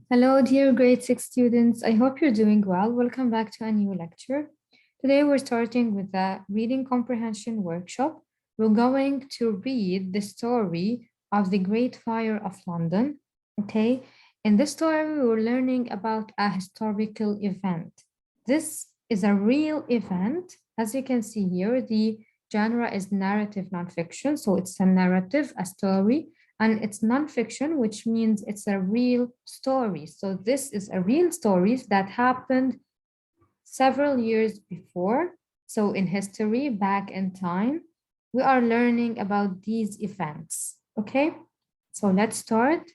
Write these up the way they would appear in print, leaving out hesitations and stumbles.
Hello, dear grade 6 students. I hope you're doing well. Welcome back to a new lecture. Today we're starting with the reading comprehension workshop. We're going to read the story of the Great Fire of London. Okay, in this story, we're learning about a historical event. This is a real event. As you can see here, the genre is narrative nonfiction. So it's a narrative, a story, and it's nonfiction, which means it's a real story. So this is a real story that happened several years before. So in history, back in time, we are learning about these events. Okay, so let's start.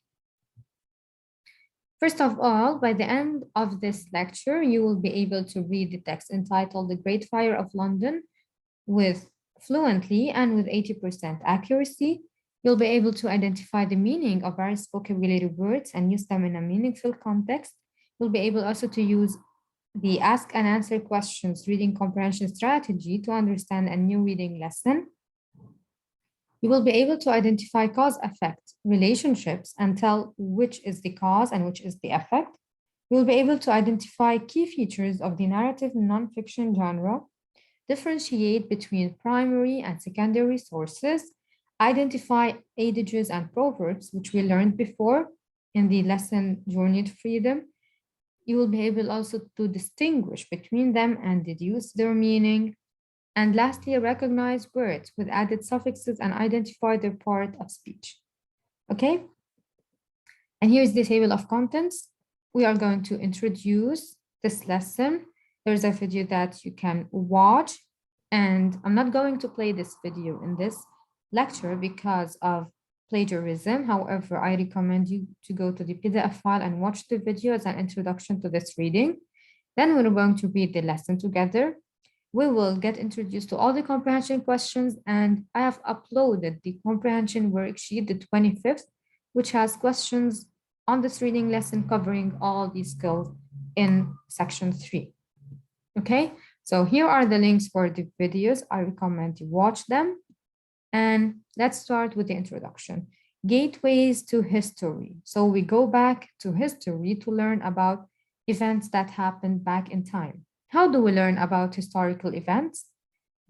First of all, by the end of this lecture, you will be able to read the text entitled The Great Fire of London with fluently and with 80% accuracy. You'll be able to identify the meaning of various vocabulary words and use them in a meaningful context. You'll be able also to use the ask and answer questions reading comprehension strategy to understand a new reading lesson. You will be able to identify cause-effect relationships and tell which is the cause and which is the effect. You will be able to identify key features of the narrative nonfiction genre, differentiate between primary and secondary sources, identify adages and proverbs, which we learned before in the lesson Journey to Freedom. You will be able also to distinguish between them and deduce their meaning. And lastly, recognize words with added suffixes and identify their part of speech. Okay? And here's the table of contents. We are going to introduce this lesson. There's a video that you can watch, and I'm not going to play this video in this lecture because of plagiarism. However, I recommend you to go to the PDF file and watch the video as an introduction to this reading. Then we're going to read the lesson together. We will get introduced to all the comprehension questions, and I have uploaded the comprehension worksheet, the 25th, which has questions on this reading lesson covering all these skills in section 3. Okay, so here are the links for the videos. I recommend you watch them. And let's start with the introduction. Gateways to history. So we go back to history to learn about events that happened back in time. How do we learn about historical events?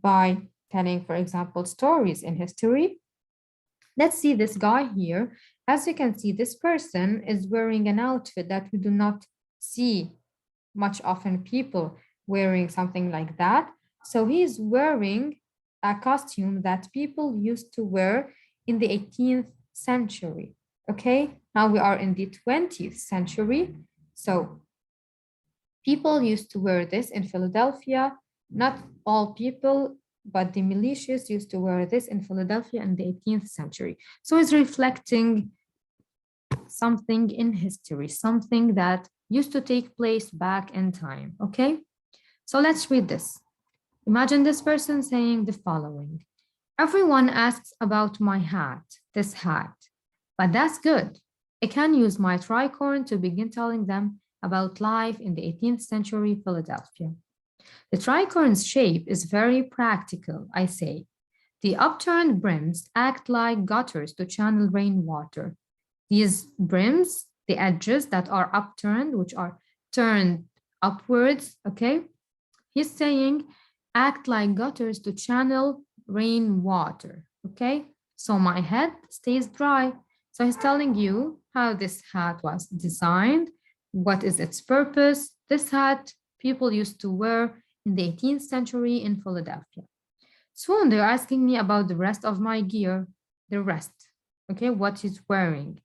By telling, for example, stories in history. Let's see this guy here. As you can see, this person is wearing an outfit that we do not see much often people wearing something like that. So he's wearing a costume that people used to wear in the 18th century. Okay, now we are in the 20th century. So people used to wear this in Philadelphia. Not all people, but the militias used to wear this in Philadelphia in the 18th century. So it's reflecting something in history, something that used to take place back in time. Okay, so let's read this. Imagine this person saying the following. Everyone asks about my hat, this hat, but that's good. I can use my tricorn to begin telling them about life in the 18th century Philadelphia. The tricorn's shape is very practical, I say. The upturned brims act like gutters to channel rainwater. These brims, the edges that are upturned, which are turned upwards, okay? He's saying, act like gutters to channel rainwater, okay? So my head stays dry. So he's telling you how this hat was designed, what is its purpose. This hat people used to wear in the 18th century in Philadelphia. Soon they're asking me about the rest of my gear, the rest, okay, what he's wearing.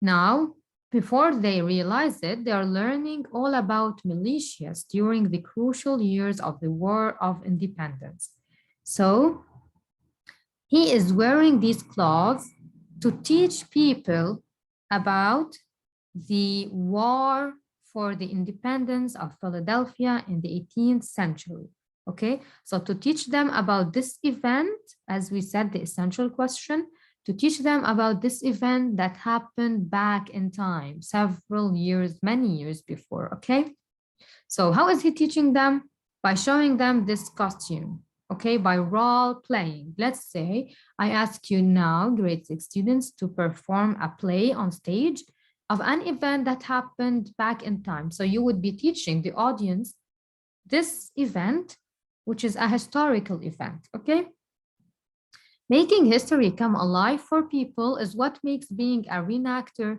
Now, before they realize it, they are learning all about militias during the crucial years of the War of Independence. So he is wearing these clothes to teach people about the war for the independence of Philadelphia in the 18th century. Okay, so to teach them about this event, as we said, the essential question, to teach them about this event that happened back in time, several years, many years before, okay? So how is he teaching them? By showing them this costume, okay, by role playing. Let's say I ask you now, grade 6 students, to perform a play on stage, of an event that happened back in time. So you would be teaching the audience this event, which is a historical event, okay? Making history come alive for people is what makes being a reenactor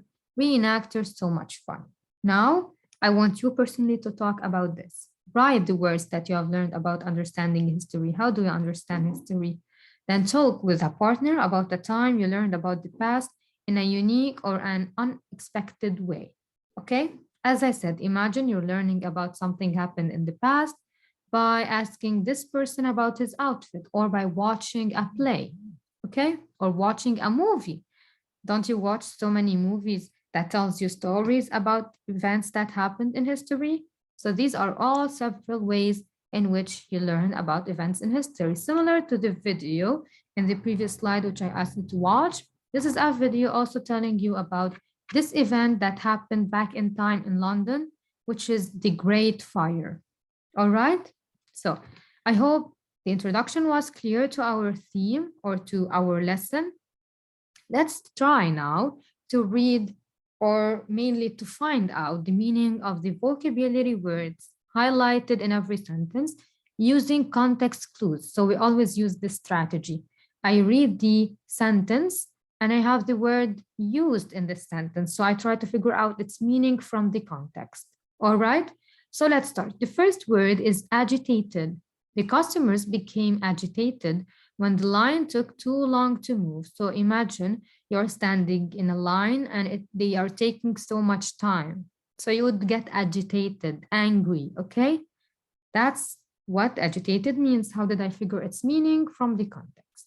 so much fun. Now, I want you personally to talk about this. Write the words that you have learned about understanding history. How do you understand history? Then talk with a partner about the time you learned about the past in a unique or an unexpected way. Okay? As I said, imagine you're learning about something happened in the past by asking this person about his outfit or by watching a play, okay? Or watching a movie. Don't you watch so many movies that tells you stories about events that happened in history? So these are all several ways in which you learn about events in history. Similar to the video in the previous slide, which I asked you to watch, this is a video also telling you about this event that happened back in time in London, which is the Great Fire. All right? So I hope the introduction was clear to our theme or to our lesson. Let's try now to read or mainly to find out the meaning of the vocabulary words highlighted in every sentence using context clues. So we always use this strategy. I read the sentence and I have the word used in this sentence. So I try to figure out its meaning from the context. All right? So let's start. The first word is agitated. The customers became agitated when the line took too long to move. So imagine you're standing in a line and they are taking so much time. So you would get agitated, angry, okay? That's what agitated means. How did I figure its meaning from the context?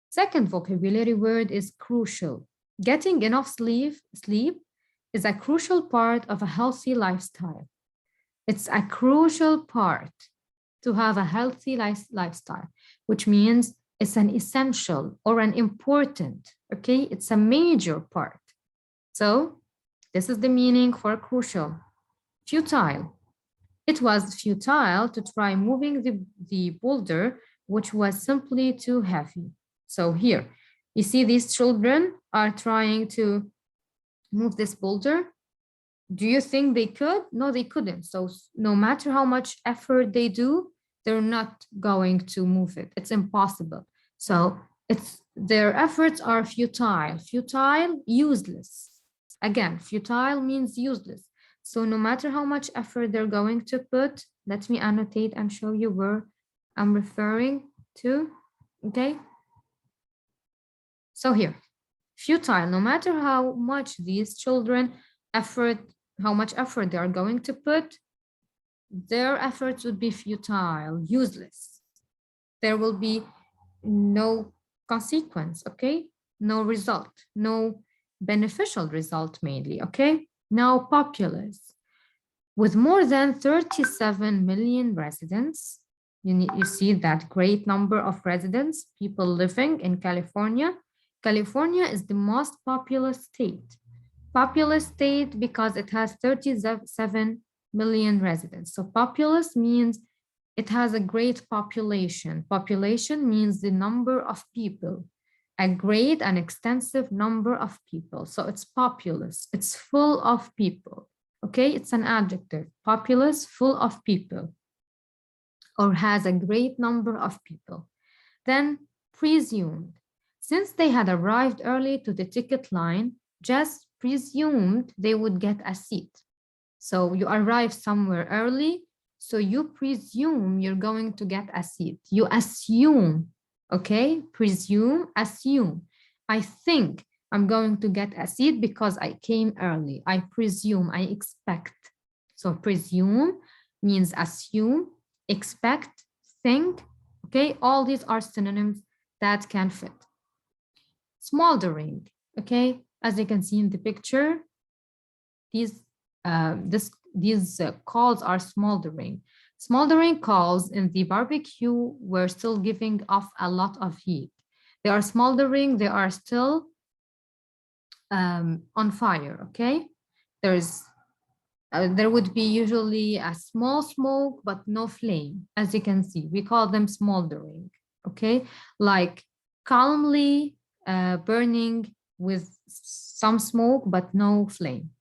Second vocabulary word is crucial. Getting enough sleep is a crucial part of a healthy lifestyle. It's a crucial part to have a healthy lifestyle, which means it's an essential or an important, okay? It's a major part. So this is the meaning for crucial. Futile. It was futile to try moving the boulder, which was simply too heavy. So here, you see these children are trying to move this boulder. Do you think they could? No, they couldn't. So no matter how much effort they do, they're not going to move it. It's impossible. So their efforts are futile, useless. Again, futile means useless. So no matter how much effort they're going to put, let me annotate and show you where I'm referring to, okay? So here, futile, no matter how much these children how much effort they are going to put, their efforts would be futile, useless. There will be no consequence, okay? No result, no beneficial result mainly, okay? Now, populace. With more than 37 million residents, you see that great number of residents, people living in California. California is the most populous state. Populous state because it has 37 million residents. So populous means it has a great population. Population means the number of people, a great and extensive number of people. So it's populous, it's full of people. Okay, it's an adjective. Populous, full of people, or has a great number of people. Then presumed. Since they had arrived early to the ticket line, just presumed they would get a seat. So you arrive somewhere early, so you presume you're going to get a seat. You assume, okay? Presume, assume. I think I'm going to get a seat because I came early. I presume, I expect. So presume means assume, expect, think, okay? All these are synonyms that can fit. Smoldering, okay? As you can see in the picture, these coals are smoldering. Smoldering coals in the barbecue were still giving off a lot of heat. They are smoldering, they are still on fire, okay? There would be usually a small smoke, but no flame, as you can see. We call them smoldering, okay? Like calmly burning with some smoke but no flame.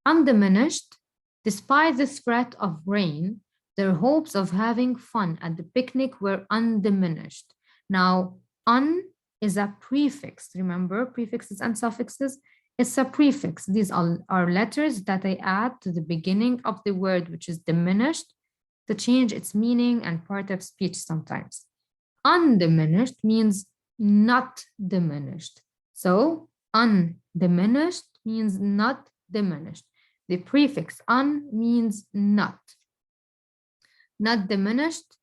Undiminished, despite the threat of rain, their hopes of having fun at the picnic were undiminished. Now, un is a prefix. Remember, prefixes and suffixes? It's a prefix. These are letters that I add to the beginning of the word, which is diminished, to change its meaning and part of speech sometimes. Undiminished means not diminished. So, undiminished means not diminished. The prefix un means not. Not diminished.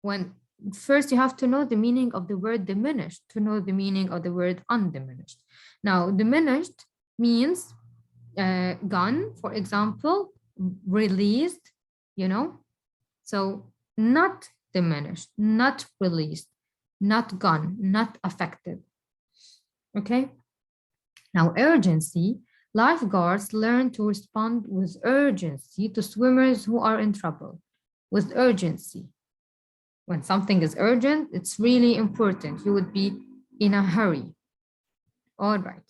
When first you have to know the meaning of the word diminished to know the meaning of the word undiminished. Now, diminished means gone, for example, released, you know. So not diminished, not released, not gone, not affected. Okay. Now, urgency. Lifeguards learn to respond with urgency to swimmers who are in trouble. With urgency. When something is urgent, it's really important. You would be in a hurry. All right.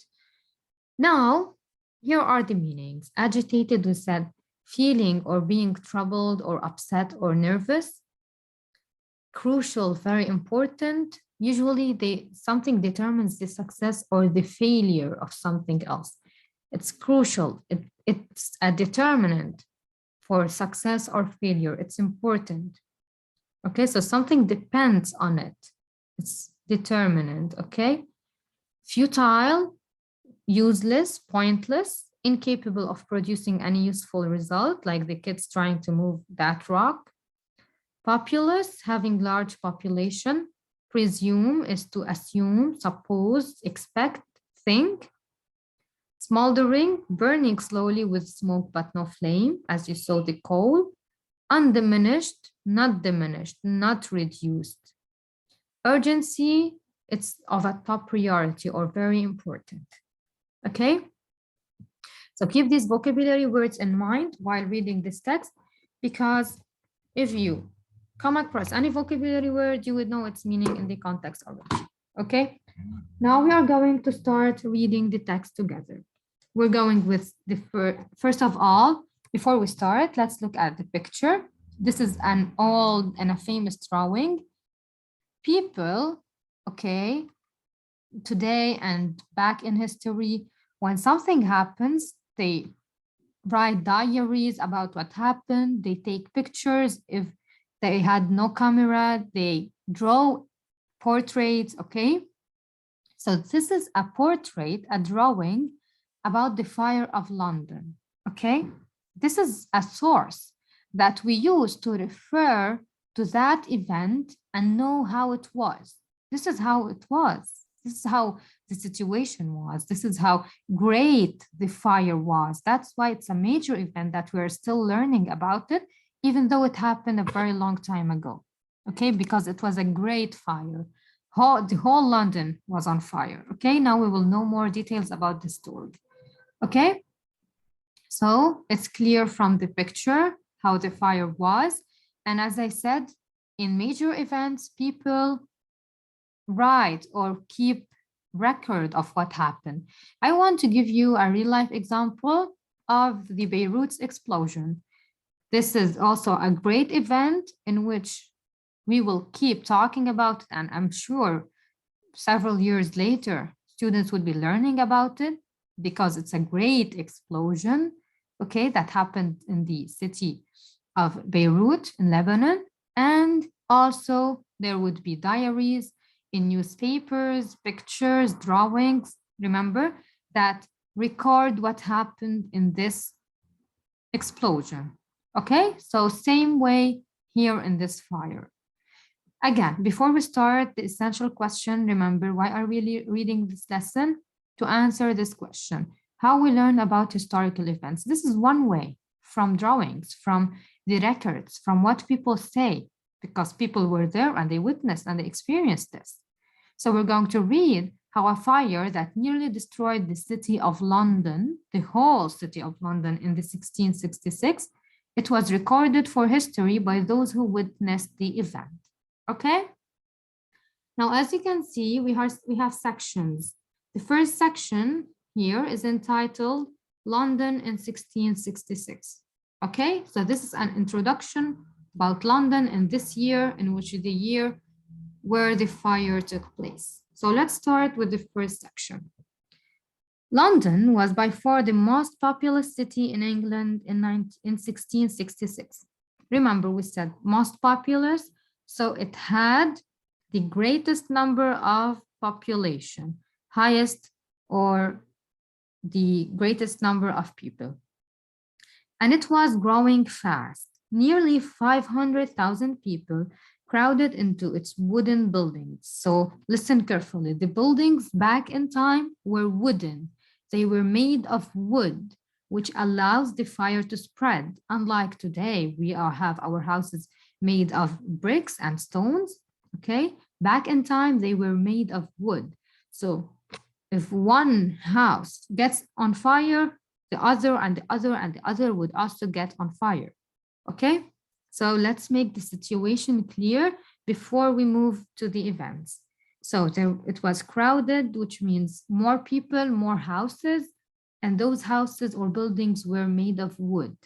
Now, here are the meanings. Agitated, we said, feeling or being troubled or upset or nervous. Crucial, very important. Usually something determines the success or the failure of something else. It's crucial. It's a determinant for success or failure. It's important. Okay, so something depends on it. It's determinant, okay? Futile, useless, pointless, incapable of producing any useful result, like the kids trying to move that rock. Populous, having large population. Presume is to assume, suppose, expect, think. Smoldering, burning slowly with smoke but no flame, as you saw the coal. Undiminished, not diminished, not reduced. Urgency, it's of a top priority or very important. Okay? So keep these vocabulary words in mind while reading this text, because if you come across any vocabulary word, you would know its meaning in the context already. Okay? Now we are going to start reading the text together. We're going with the first of all, before we start, let's look at the picture. This is an old and a famous drawing. People, okay, today and back in history, when something happens, they write diaries about what happened. They take pictures. If they had no camera, they draw portraits, okay? So this is a portrait, a drawing about the fire of London, okay? This is a source that we use to refer to that event and know how it was. This is how it was. This is how the situation was. This is how great the fire was. That's why it's a major event that we're still learning about it, even though it happened a very long time ago, okay? Because it was a great fire. The whole London was on fire, okay? Now we will know more details about the story, okay? So it's clear from the picture how the fire was. And as I said, in major events, people write or keep record of what happened. I want to give you a real life example of the Beirut's explosion. This is also a great event in which we will keep talking about it, and I'm sure several years later, students would be learning about it because it's a great explosion, okay, that happened in the city of Beirut in Lebanon. And also there would be diaries in newspapers, pictures, drawings, remember, that record what happened in this explosion, okay? So same way here in this fire. Again, before we start, the essential question, remember, why are we reading this lesson? To answer this question, how we learn about historical events. This is one way, from drawings, from the records, from what people say, because people were there and they witnessed and they experienced this. So we're going to read how a fire that nearly destroyed the city of London, the whole city of London in the 1666, it was recorded for history by those who witnessed the event. Okay. Now, as you can see, we have sections. The first section here is entitled London in 1666. Okay, so this is an introduction about London in this year, in which the year where the fire took place. So let's start with the first section. London was by far the most populous city in England in 1666. Remember, we said most populous, so it had the greatest number of population, highest or the greatest number of people. And it was growing fast. Nearly 500,000 people crowded into its wooden buildings. So listen carefully. The buildings back in time were wooden. They were made of wood, which allows the fire to spread. Unlike today, we have our houses made of bricks and stones. Okay, back in time, they were made of wood. So if one house gets on fire, the other and the other and the other would also get on fire. Okay, so let's make the situation clear before we move to the events. So it was crowded, which means more people, more houses, and those houses or buildings were made of wood,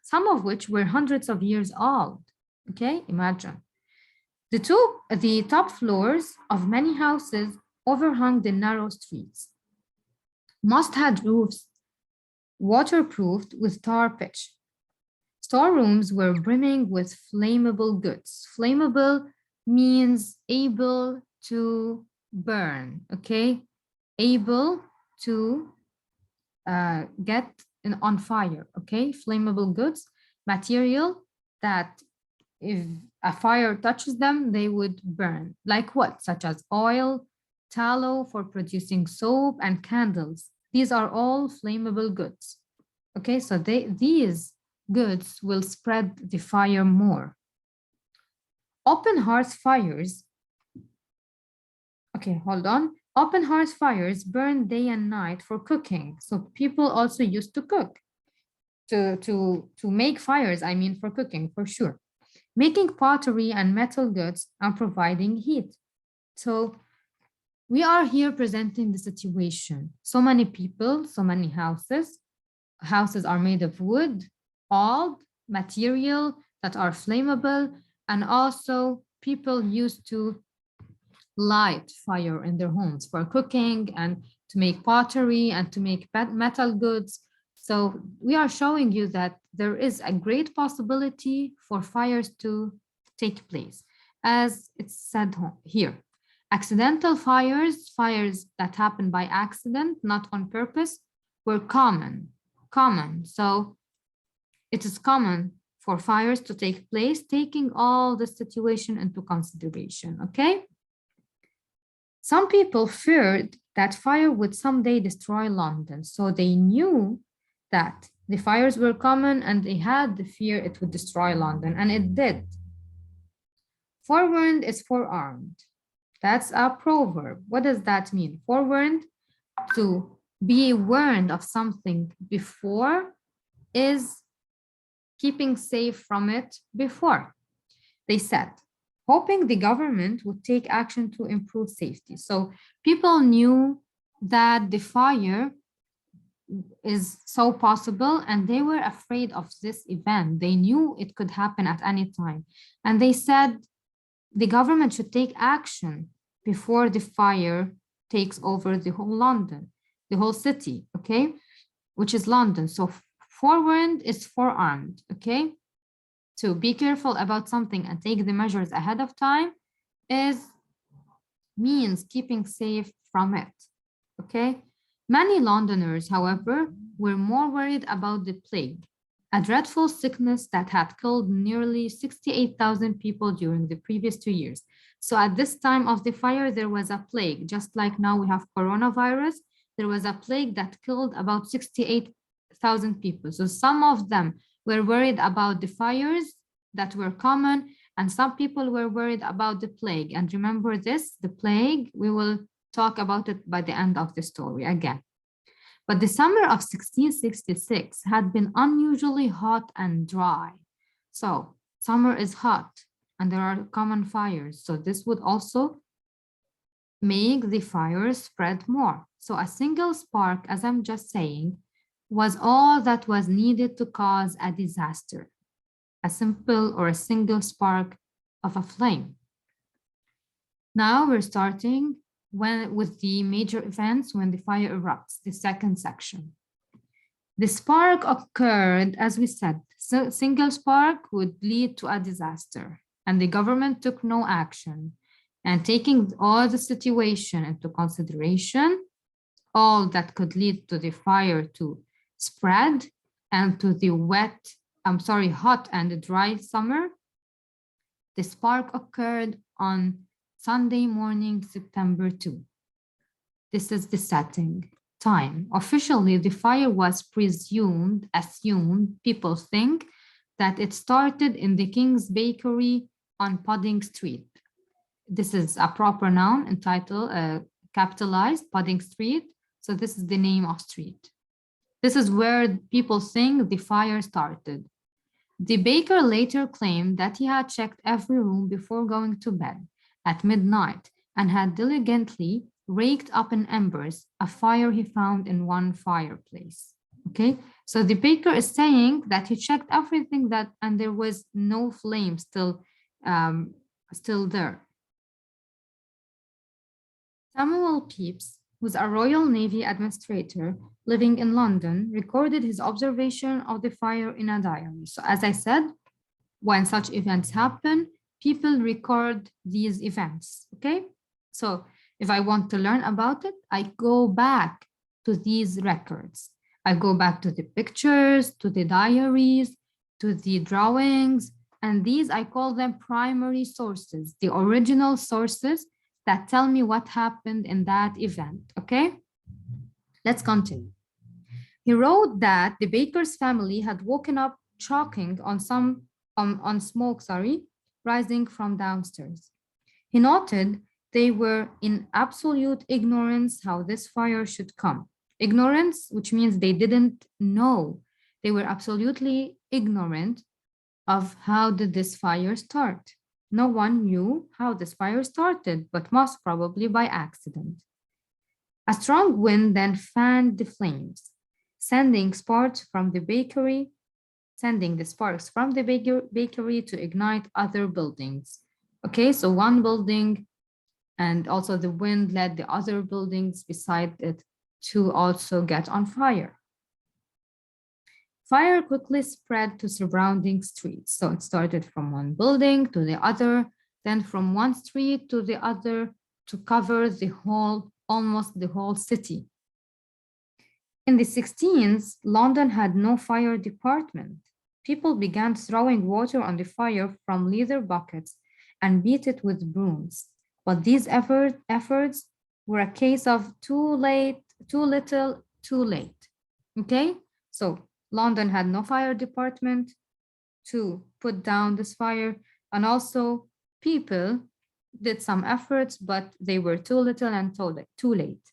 some of which were hundreds of years old. Okay, imagine. The top floors of many houses overhung the narrow streets. Most had roofs waterproofed with tar pitch. Storerooms were brimming with flammable goods. Flammable means able to burn, okay? Able to get on fire, okay? Flammable goods, material that if a fire touches them, they would burn. Like what? Such as oil, tallow for producing soap, and candles. These are all flammable goods. Okay, so these goods will spread the fire more. Open hearth fires, okay, hold on. Open hearth fires burn day and night for cooking. So people also used to cook, to make fires, I mean for cooking, for sure. Making pottery and metal goods and providing heat. So we are here presenting the situation. So many people, so many houses. Houses are made of wood, old material that are flammable, and also people used to light fire in their homes for cooking and to make pottery and to make metal goods. So we are showing you that there is a great possibility for fires to take place. As it's said here, accidental fires, fires that happen by accident, not on purpose, were common. So it is common for fires to take place, taking all the situation into consideration, okay? Some people feared that fire would someday destroy London, so they knew that the fires were common and they had the fear it would destroy London, and it did. Forewarned is forearmed. That's a proverb. What does that mean? Forewarned, to be warned of something before, is keeping safe from it before. They said, hoping the government would take action to improve safety. So people knew that the fire is so possible and they were afraid of this event. They knew it could happen at any time. And they said the government should take action before the fire takes over the whole London, the whole city, okay, which is London. So forewarned is forearmed, okay? To be careful about something and take the measures ahead of time means keeping safe from it, okay? Many Londoners, however, were more worried about the plague, a dreadful sickness that had killed nearly 68,000 people during the previous 2 years. So at this time of the fire, there was a plague, just like now we have coronavirus. There was a plague that killed about 68,000 people. So some of them were worried about the fires that were common, and some people were worried about the plague. And remember this, the plague, we will talk about it by the end of the story again. But the summer of 1666 had been unusually hot and dry. So summer is hot and there are common fires. So this would also make the fire spread more. So a single spark, as I'm just saying, was all that was needed to cause a disaster, a simple or a single spark of a flame. Now we're starting with the major events when the fire erupts, the second section. The spark occurred, as we said, so single spark would lead to a disaster, and the government took no action. And taking all the situation into consideration, all that could lead to the fire to spread and to the hot and dry summer, the spark occurred on Sunday morning, September 2. This is the setting time. Officially, the fire was assumed, people think, that it started in the King's Bakery on Pudding Street. This is a proper noun entitled, capitalized, Pudding Street. So this is the name of street. This is where people think the fire started. The baker later claimed that he had checked every room before going to bed at midnight and had diligently raked up in embers a fire he found in one fireplace. Okay, so the baker is saying that he checked everything and there was no flame still there. Samuel Pepys, who's a Royal Navy administrator living in London, recorded his observation of the fire in a diary. So as I said, when such events happen, people record these events, okay? So if I want to learn about it, I go back to these records. I go back to the pictures, to the diaries, to the drawings, and these I call them primary sources, the original sources that tell me what happened in that event, okay? Let's continue. He wrote that the baker's family had woken up choking on smoke, rising from downstairs. He noted they were in absolute ignorance how this fire should come. Ignorance, which means they didn't know. They were absolutely ignorant of how did this fire start. No one knew how this fire started, but most probably by accident. A strong wind then fanned the flames, sending the sparks from the bakery to ignite other buildings. Okay, so one building, and also the wind led the other buildings beside it to also get on fire. Fire quickly spread to surrounding streets. So it started from one building to the other, then from one street to the other to cover almost the whole city. In the 16th, London had no fire department. People began throwing water on the fire from leather buckets and beat it with brooms. But these efforts were a case of too late, too little, too late. Okay, so London had no fire department to put down this fire, and also people did some efforts, but they were too little and too late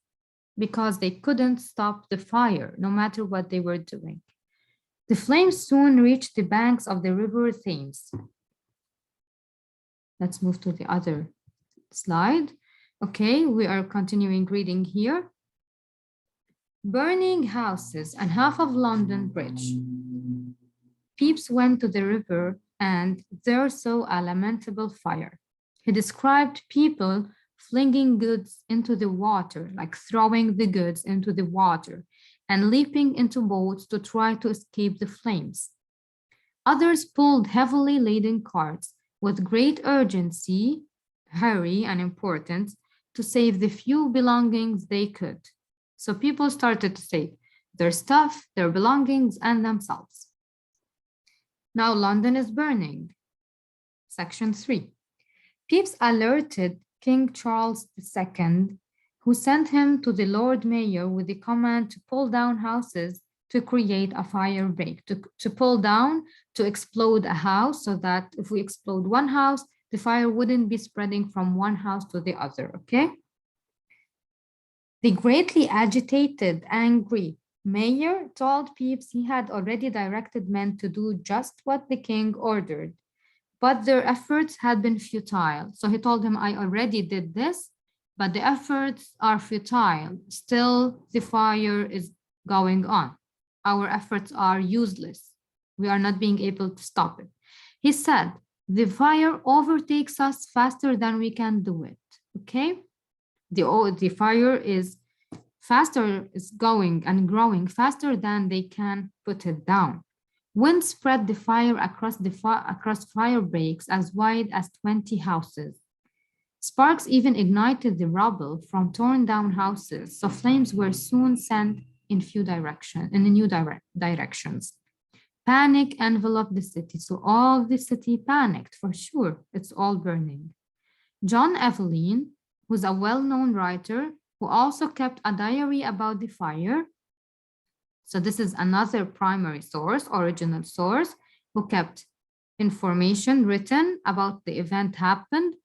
because they couldn't stop the fire no matter what they were doing. The flames soon reached the banks of the river Thames. Let's move to the other slide. Okay, we are continuing reading here. Burning houses and half of London Bridge. Pepys went to the river and there saw a lamentable fire. He described people flinging goods into the water, like throwing the goods into the water, and leaping into boats to try to escape the flames. Others pulled heavily laden carts with great urgency, hurry, and importance to save the few belongings they could. So people started to save their stuff, their belongings, and themselves. Now London is burning. Section 3. Pepys alerted King Charles II, who sent him to the Lord Mayor with the command to pull down houses to create a fire break, to pull down, to explode a house, so that if we explode one house, the fire wouldn't be spreading from one house to the other, okay? The greatly agitated, angry mayor told Pepys he had already directed men to do just what the king ordered, but their efforts had been futile. So he told him, I already did this, but the efforts are futile. Still, the fire is going on. Our efforts are useless. We are not being able to stop it. He said, the fire overtakes us faster than we can do it. Okay? The fire is faster, is going and growing faster than they can put it down. Wind spread the fire across across fire breaks as wide as 20 houses. Sparks even ignited the rubble from torn down houses, so flames were soon sent in new directions. Panic enveloped the city, so all the city panicked for sure. It's all burning. John Evelyn, who's a well-known writer who also kept a diary about the fire, so this is another primary source, original source, who kept information written about the event happened,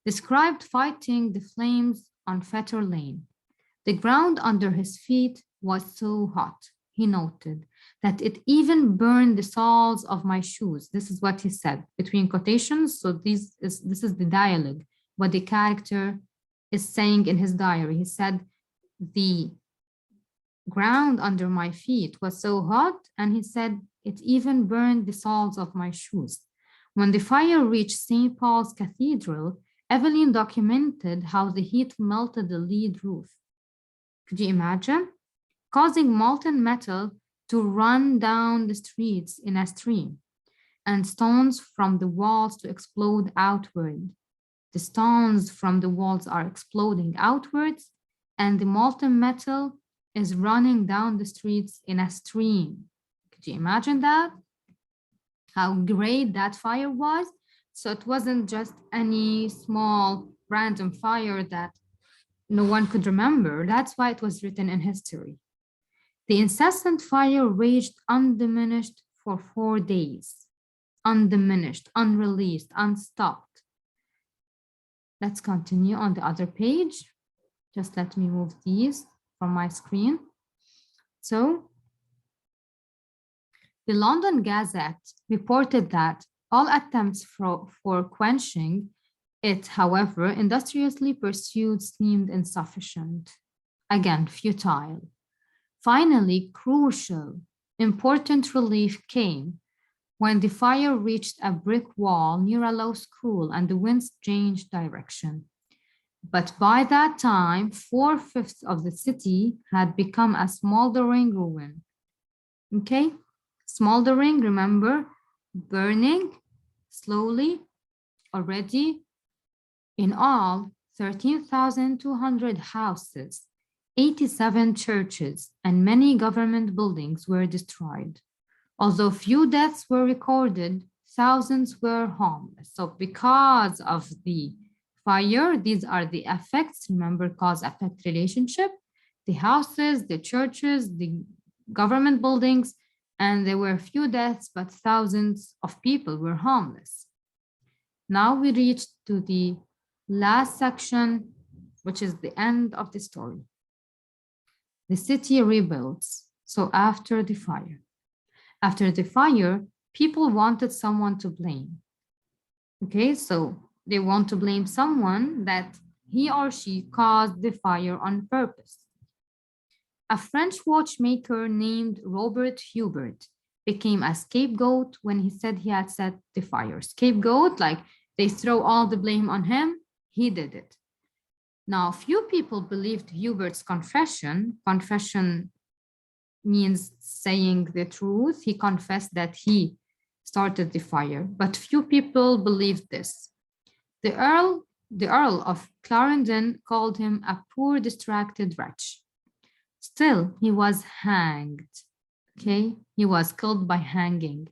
described fighting the flames on Fetter Lane. The ground under his feet was so hot, he noted, that it even burned the soles of my shoes. This is what he said, between quotations. So this is the dialogue, what the character is saying in his diary. He said, the ground under my feet was so hot, and he said, it even burned the soles of my shoes. When the fire reached St. Paul's Cathedral, Evelyn documented how the heat melted the lead roof. Could you imagine? Causing molten metal to run down the streets in a stream, and stones from the walls to explode outward. The stones from the walls are exploding outwards, and the molten metal is running down the streets in a stream. Could you imagine that? How great that fire was? So it wasn't just any small random fire that no one could remember. That's why it was written in history. The incessant fire raged undiminished for 4 days. Undiminished, unreleased, unstopped. Let's continue on the other page. Just let me move these from my screen. So, the London Gazette reported that all attempts for quenching it, however, industriously pursued, seemed insufficient. Again, futile. Finally, crucial, important relief came when the fire reached a brick wall near a law school and the winds changed direction. But by that time, 4/5 of the city had become a smoldering ruin. Okay? Smoldering, remember, burning slowly already. In all, 13,200 houses, 87 churches, and many government buildings were destroyed. Although few deaths were recorded, thousands were homeless. So because of the fire, these are the effects. Remember, cause-effect relationship. The houses, the churches, the government buildings, and there were few deaths, but thousands of people were homeless. Now we reach to the last section, which is the end of the story. The city rebuilds. So after the fire, people wanted someone to blame. Okay, so they want to blame someone that he or she caused the fire on purpose. A French watchmaker named Robert Hubert became a scapegoat when he said he had set the fire. Scapegoat, like they throw all the blame on him, he did it. Now, few people believed Hubert's confession. Confession means saying the truth. He confessed that he started the fire, but few people believed this. The Earl of Clarendon called him a poor distracted wretch. Still, he was hanged. Okay, he was killed by hanging.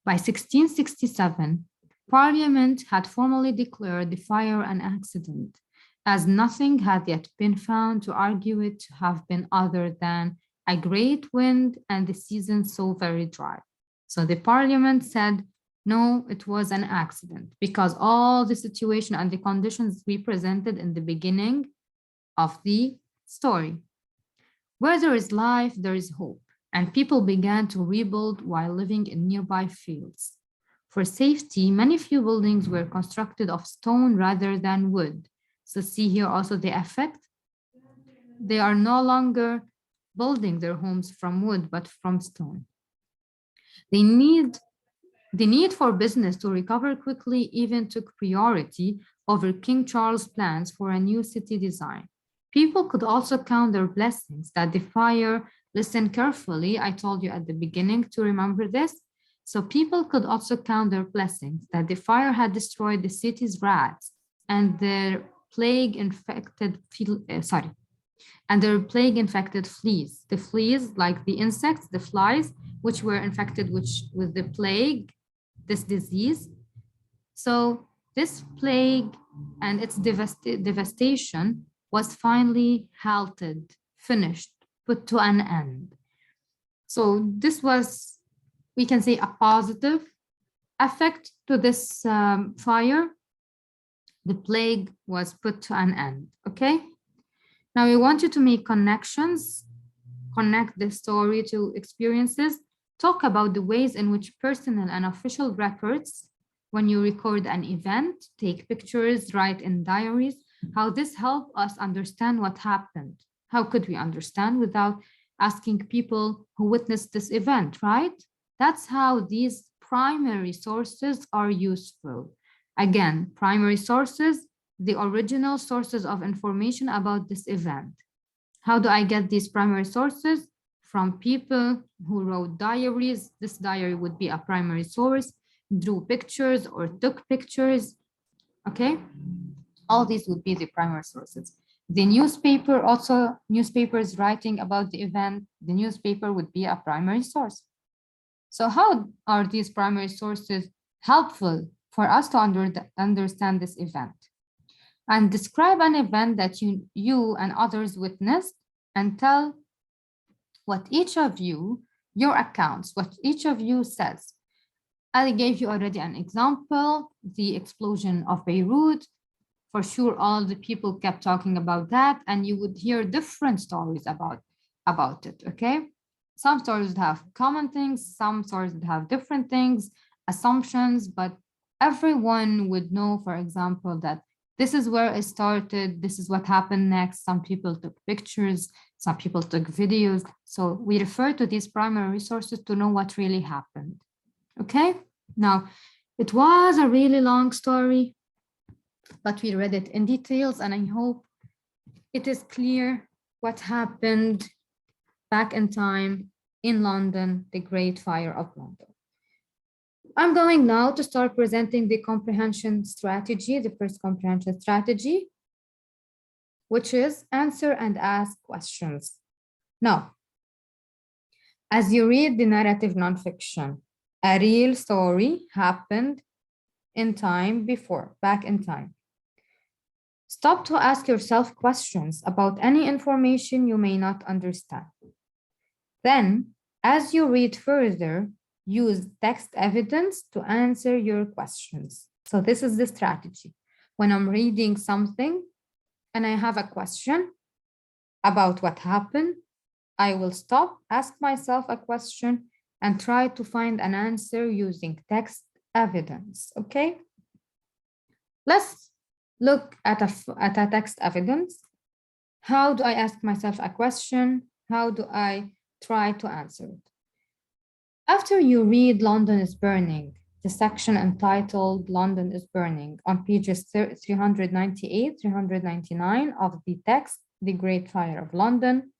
By 1667, Parliament had formally declared the fire an accident, as nothing had yet been found to argue it to have been other than a great wind and the season so very dry. So the Parliament said, no, it was an accident, because all the situation and the conditions we presented in the beginning of the story. Where there is life, there is hope, and people began to rebuild while living in nearby fields. For safety, many few buildings were constructed of stone rather than wood, So see here also the effect. They are no longer building their homes from wood, but from stone. They need The need for business to recover quickly even took priority over King Charles' plans for a new city design. People could also count their blessings that the fire, listen carefully, I told you at the beginning to remember this. So people could also count their blessings that the fire had destroyed the city's rats and their plague infected, and their plague infected fleas. The fleas, like the insects, the flies, which were infected with the plague, this disease. So this plague and its devastation was finally halted, finished, put to an end. So this was, we can say, a positive effect to this fire. The plague was put to an end, okay? Now we want you to make connections, connect the story to experiences, talk about the ways in which personal and official records, when you record an event, take pictures, write in diaries, how this help us understand what happened. How could we understand without asking people who witnessed this event, right? That's how these primary sources are useful. Again, primary sources, the original sources of information about this event. How do I get these primary sources? From people who wrote diaries. This diary would be a primary source, drew pictures or took pictures, okay? All these would be the primary sources. The newspaper, also newspapers writing about the event, the newspaper would be a primary source. So how are these primary sources helpful for us to understand this event? And describe an event that you and others witnessed and tell what each of you, your accounts, what each of you says. I gave you already an example, the explosion of Beirut. For sure, all the people kept talking about that, and you would hear different stories about it, okay? Some stories would have common things, some stories would have different things, assumptions, but everyone would know, for example, that this is where it started, this is what happened next. Some people took pictures, some people took videos. So we refer to these primary resources to know what really happened. Okay, now it was a really long story, but we read it in details, and I hope it is clear what happened back in time in London, the Great Fire of London. I'm going now to start presenting the comprehension strategy, the first comprehension strategy, which is answer and ask questions. Now, as you read the narrative nonfiction, a real story happened in time before, back in time. Stop to ask yourself questions about any information you may not understand. Then, as you read further, use text evidence to answer your questions. So this is the strategy. When I'm reading something and I have a question about what happened, I will stop, ask myself a question, and try to find an answer using text evidence, okay? Let's look at a text evidence. How do I ask myself a question? How do I try to answer it? After you read London is Burning, the section entitled London is Burning on pages 398, 399 of the text, The Great Fire of London,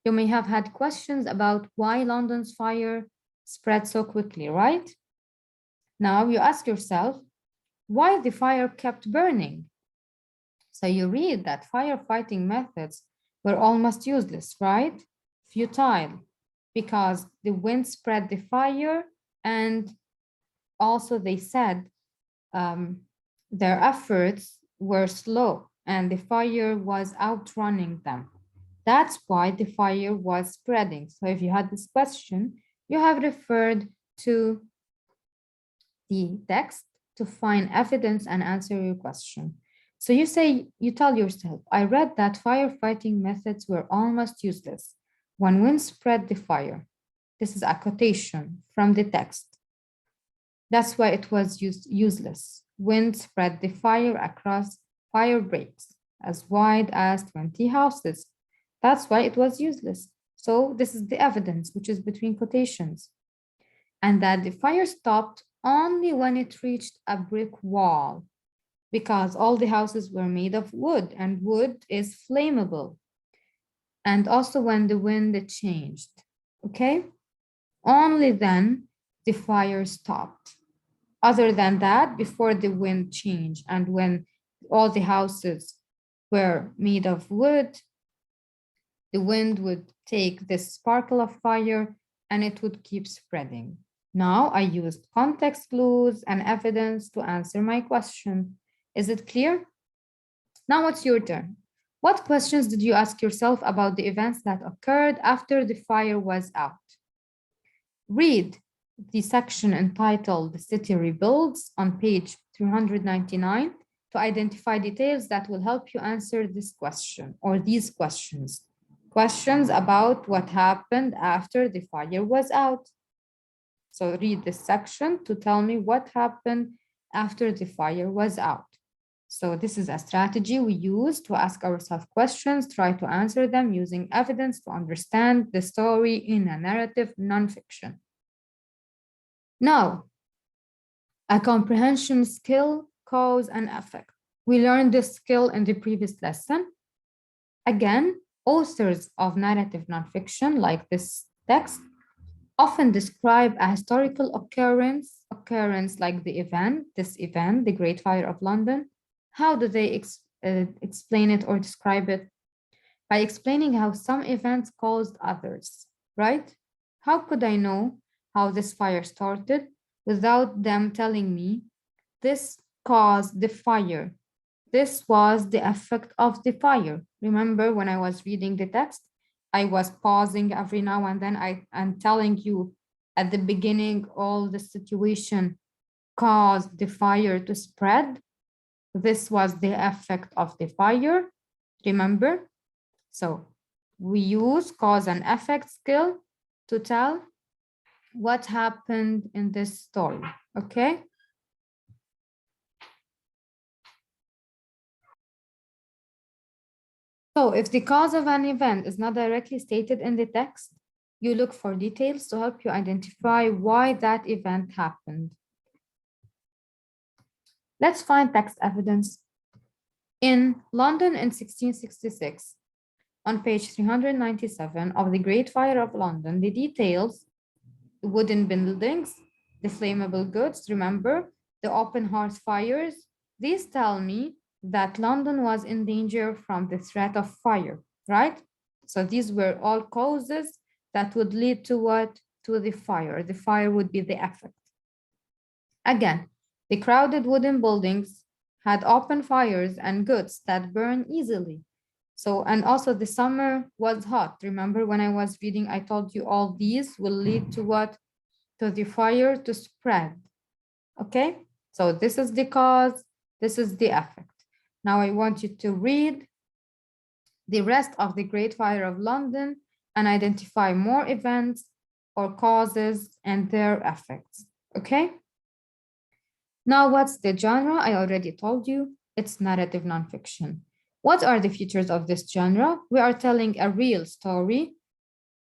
you may have had questions about why London's fire spread so quickly, right? Now you ask yourself, why the fire kept burning? So you read that firefighting methods were almost useless, right? Futile, because the wind spread the fire, and also they said their efforts were slow and the fire was outrunning them. That's why the fire was spreading. So if you had this question, you have referred to the text to find evidence and answer your question. So you tell yourself, I read that firefighting methods were almost useless when wind spread the fire. This is a quotation from the text. That's why it was useless. Wind spread the fire across fire breaks as wide as 20 houses. That's why it was useless. So this is the evidence, which is between quotations. And that the fire stopped only when it reached a brick wall, because all the houses were made of wood, and wood is flammable. And also when the wind changed, okay? Only then the fire stopped. Other than that, before the wind changed and when all the houses were made of wood, the wind would take this sparkle of fire and it would keep spreading. Now I used context clues and evidence to answer my question. Is it clear? Now it's your turn. What questions did you ask yourself about the events that occurred after the fire was out? Read the section entitled The City Rebuilds on page 399 to identify details that will help you answer this question or these questions. Questions about what happened after the fire was out. So read this section to tell me what happened after the fire was out. So this is a strategy we use to ask ourselves questions, try to answer them using evidence to understand the story in a narrative nonfiction. Now, a comprehension skill, cause and effect. We learned this skill in the previous lesson. Again, authors of narrative nonfiction, like this text, often describe a historical occurrence like this event, the Great Fire of London. How do they explain it or describe it? By explaining how some events caused others, right? How could I know how this fire started without them telling me this caused the fire? This was the effect of the fire. Remember when I was reading the text, I was pausing every now and then and telling you at the beginning all the situation caused the fire to spread. This was the effect of the fire, remember? So we use cause and effect skill to tell what happened in this story, okay? So if the cause of an event is not directly stated in the text, you look for details to help you identify why that event happened. Let's find text evidence. In London in 1666, on page 397 of the Great Fire of London, the details, the wooden buildings, the flammable goods, remember, the open hearth fires, these tell me that London was in danger from the threat of fire, right? So these were all causes that would lead to what? To the fire. The fire would be the effect. Again, the crowded wooden buildings had open fires and goods that burn easily. So, and also the summer was hot. Remember when I was reading, I told you all these will lead to what? To the fire to spread. Okay, so this is the cause, this is the effect. Now I want you to read the rest of the Great Fire of London and identify more events or causes and their effects, okay? Now, what's the genre? I already told you, it's narrative nonfiction. What are the features of this genre? We are telling a real story,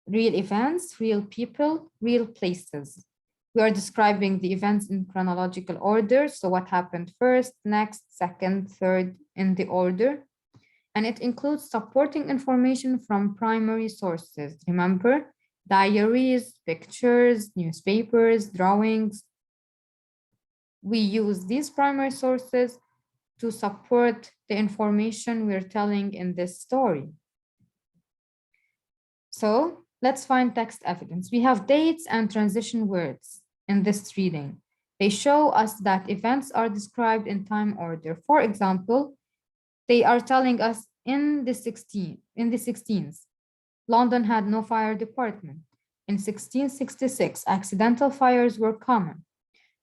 real events, real people, real places. We are describing the events in chronological order. So what happened first, next, second, third in the order. And it includes supporting information from primary sources. Remember, diaries, pictures, newspapers, drawings. We use these primary sources to support the information we're telling in this story. So let's find text evidence. We have dates and transition words in this reading. They show us that events are described in time order. For example, they are telling us in the 16th, London had no fire department. In 1666, accidental fires were common.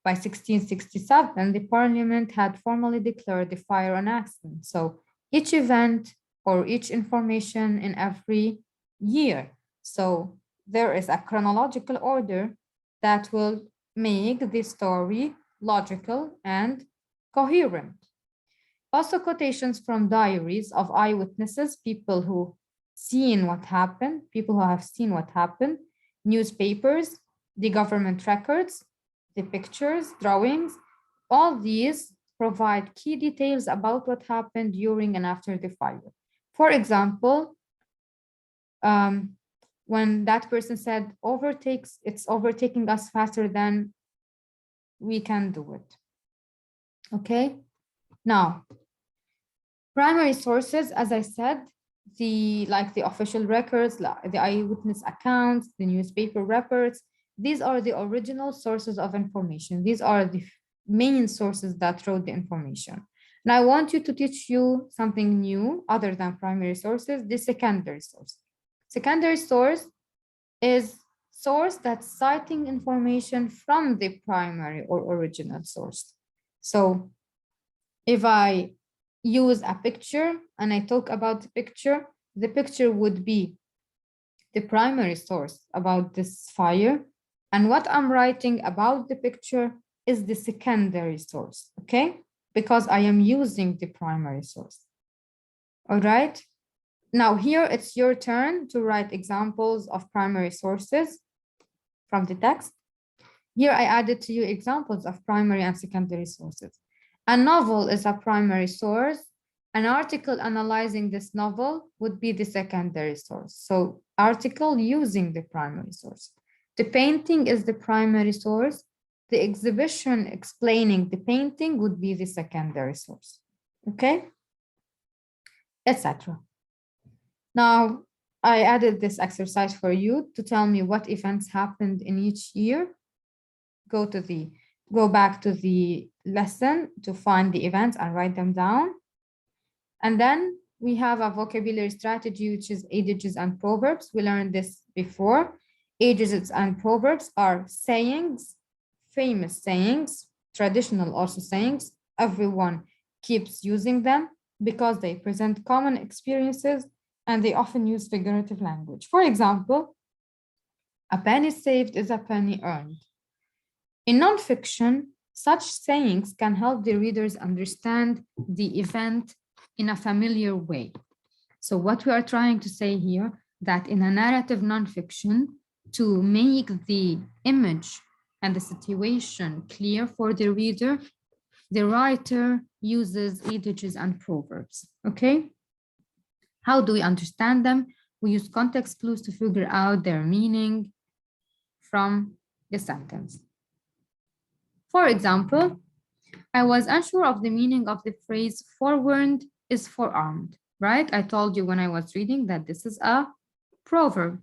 By 1667, the parliament had formally declared the fire an accident. So each event or each information in every year. So there is a chronological order that will make the story logical and coherent. Also quotations from diaries of eyewitnesses, people who have seen what happened, newspapers, the government records, the pictures, drawings, all these provide key details about what happened during and after the fire. For example, when that person said, it's overtaking us faster than we can do it. Okay, now, primary sources, as I said, the official records, the eyewitness accounts, the newspaper reports, these are the original sources of information. These are the main sources that wrote the information. And I want you to teach you something new other than primary sources, the secondary source. Secondary source is source that's citing information from the primary or original source. So if I use a picture and I talk about the picture would be the primary source about this fire. And what I'm writing about the picture is the secondary source, okay? Because I am using the primary source. All right. Now here it's your turn to write examples of primary sources from the text. Here I added to you examples of primary and secondary sources. A novel is a primary source. An article analyzing this novel would be the secondary source. So article using the primary source. The painting is the primary source. The exhibition explaining the painting would be the secondary source, okay? Etc. Now, I added this exercise for you to tell me what events happened in each year. Go back to the lesson to find the events and write them down. And then we have a vocabulary strategy, which is adages and proverbs. We learned this before. Adages and proverbs are sayings, famous sayings, traditional also sayings. Everyone keeps using them because they present common experiences and they often use figurative language. For example, a penny saved is a penny earned. In nonfiction, such sayings can help the readers understand the event in a familiar way. So what we are trying to say here, that in a narrative nonfiction, to make the image and the situation clear for the reader, the writer uses adages and proverbs, okay? How do we understand them? We use context clues to figure out their meaning from the sentence. For example, I was unsure of the meaning of the phrase forewarned is forearmed, right? I told you when I was reading that this is a proverb.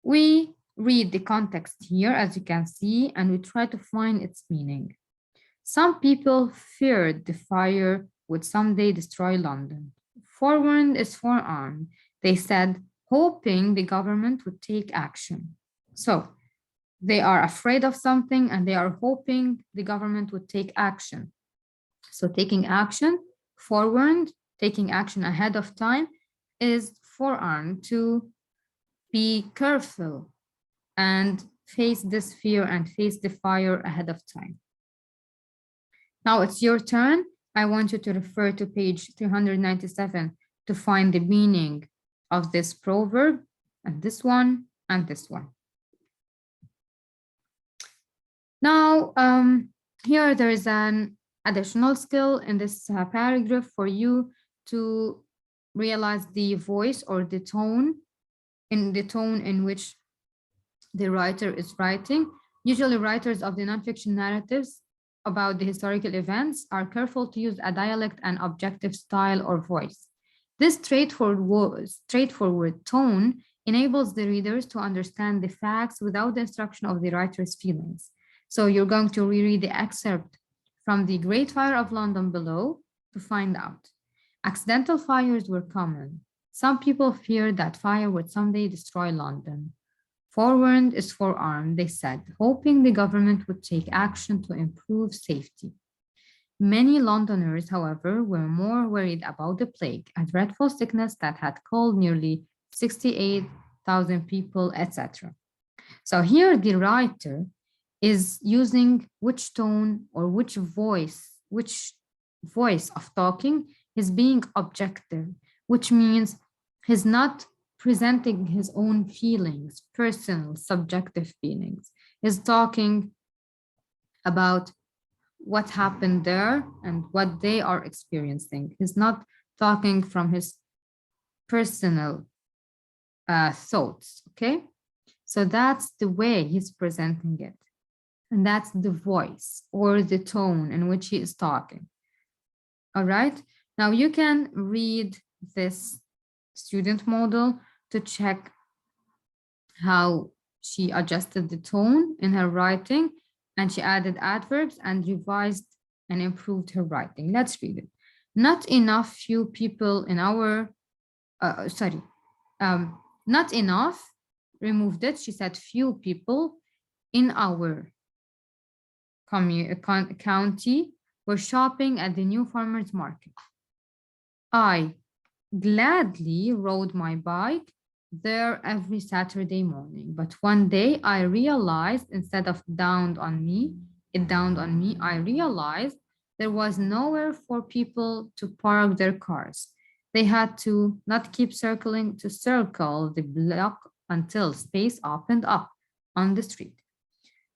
We read the context here, as you can see, and we try to find its meaning. Some people feared the fire would someday destroy London. Forewarned is forearmed, they said, hoping the government would take action. So they are afraid of something and they are hoping the government would take action. So taking action, forewarned, taking action ahead of time is forearmed, to be careful and face this fear and face the fire ahead of time. Now it's your turn. I want you to refer to page 397 to find the meaning of this proverb, and this one and this one. Now, here there is an additional skill in this paragraph for you to realize the voice or the tone in which the writer is writing. Usually writers of the nonfiction narratives about the historical events are careful to use a dialect and objective style or voice. This straightforward tone enables the readers to understand the facts without the instruction of the writer's feelings. So you're going to reread the excerpt from The Great Fire of London below to find out. Accidental fires were common. Some people feared that fire would someday destroy London. Forewarned is forearmed, they said, hoping the government would take action to improve safety. Many Londoners, however, were more worried about the plague, a dreadful sickness that had killed nearly 68,000 people, etc. So here the writer is using which tone or which voice, which voice of talking, he's being objective, which means he's not presenting his own feelings, personal, subjective feelings. He's talking about what happened there and what they are experiencing. He's not talking from his personal thoughts, okay? So that's the way he's presenting it. And that's the voice or the tone in which he is talking. All right. Now you can read this student model to check how she adjusted the tone in her writing, and she added adverbs and revised and improved her writing. Let's read it. Not enough few people in our, sorry, not enough, removed it. She said few people in our county were shopping at the new farmers market. I gladly rode my bike there every Saturday morning. But one day I realized instead of it dawned on me, I realized there was nowhere for people to park their cars. They had to not keep circling to circle the block until space opened up on the street.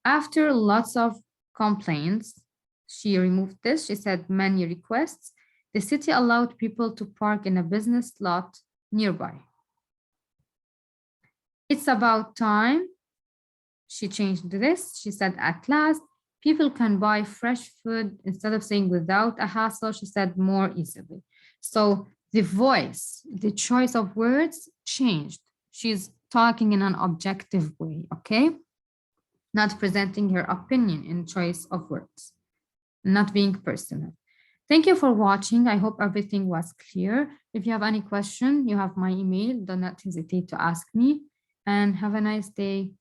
After lots of complaints, she removed this. She said many requests. The city allowed people to park in a business lot nearby. It's about time. She changed this. She said, at last, people can buy fresh food instead of saying without a hassle. She said more easily. So the voice, the choice of words changed. She's talking in an objective way, okay? Not presenting her opinion in choice of words, not being personal. Thank you for watching. I hope everything was clear. If you have any question, you have my email. Do not hesitate to ask me, and have a nice day.